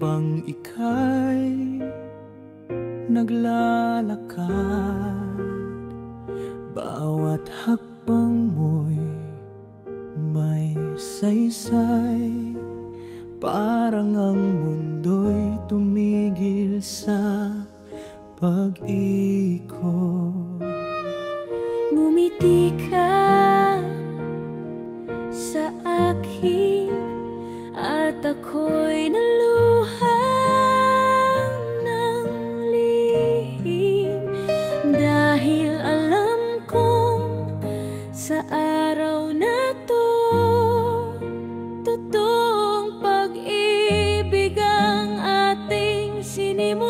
habang ika'y naglalakad. Bawat hakbang mo'y may saysay, parang ang mundo'y tumigil sa pag-ikot. Ngumiti ka sa akin at ako'y naluha ng lihim, dahil alam kong sa araw na to totoong pag-ibig ang ating sinimulan.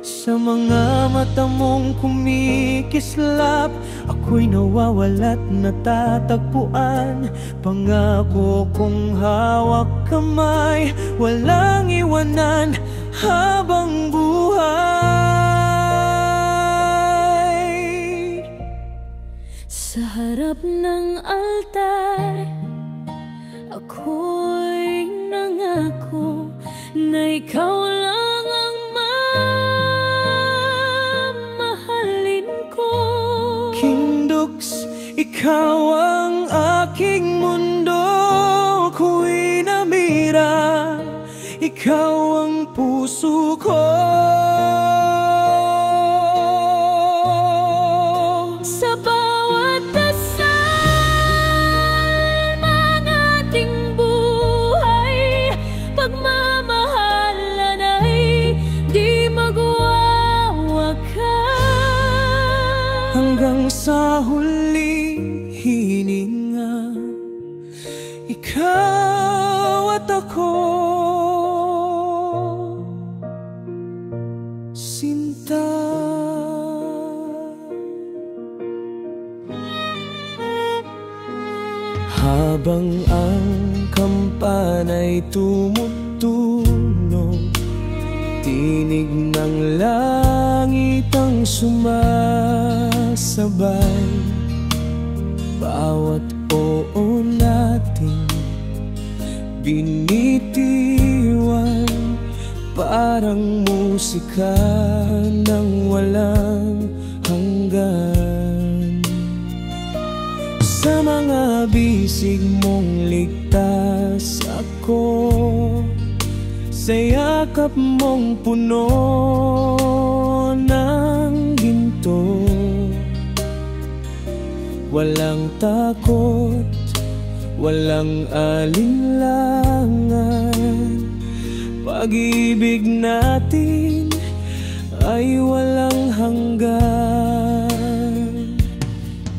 Sa mga mata mong kumikislap, ako'y nawawala't natatagpuan. Pangako kong hawak kamay, walang iwanan habang buhay. Sa harap ng altar, ako'y nangako na ikaw lang ang mamahalin ko. King Dux, ikaw ang aking mundo. Ako'y namira, ikaw ang puso ko. Sa bawat dasal ng ating buhay, pagmamahalan ay di magwawakas. Hanggang sa huling hininga, ikaw at ako, sinta. Habang ang kampana'y tumutunog, tinig ng langit ang sumasabay. Bawat oo natin binitiwan, parang musika ng walang hanggan. Sa mga bisig mong ligtas ako, sa yakap mong puno ng ginto. Walang takot, walang alinlangan, pag-ibig natin ay walang hanggan.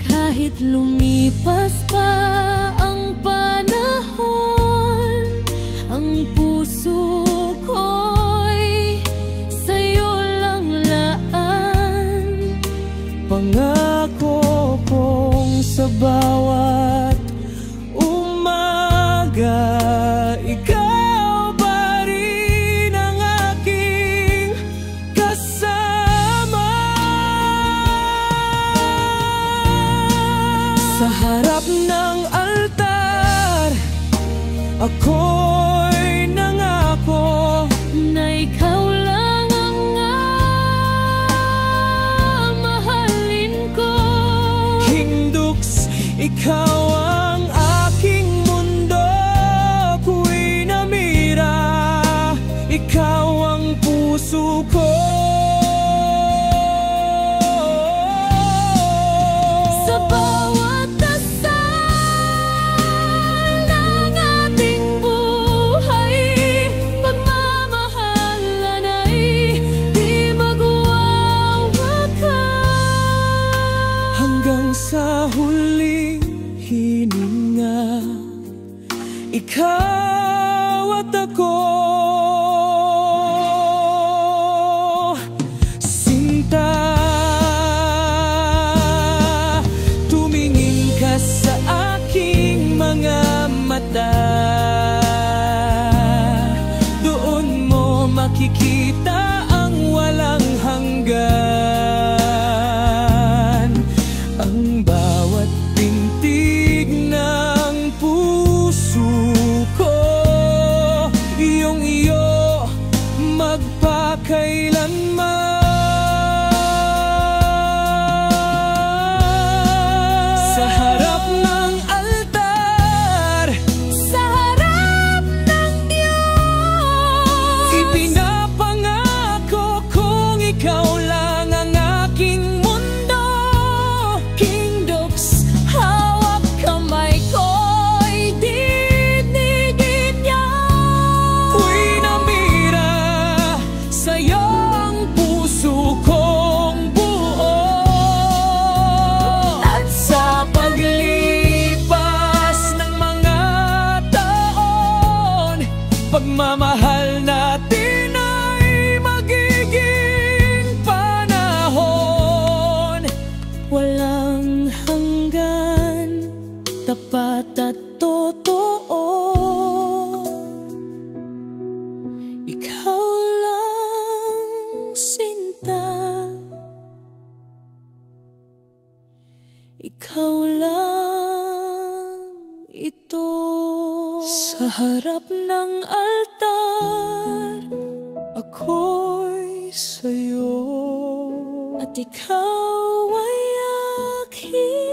Kahit lumipas pa ang panahon, ang puso ko'y sa'yo lang laan. Pangako kong sa bawat umaga, ikaw pa rin ang aking kasama. Sa harap ng altar, ako'y nangako na ikaw lang ang mahalin ko. King Dux, ikaw ang aking mundo. Ako'y namira, ikaw ang puso ko. Sa bawat dasal ng ating buhay, pagmamahalan ay di magwawakas. Hanggang sa huling hininga, ikaw at ako, sinta. Tumingin ka sa aking mga mata, doon mo makikita ang walang hanggan. Ang bawat pintig ng puso ko ikaw lang ito. Sa harap ng altar, ako'y sa'yo, at ikaw ay aking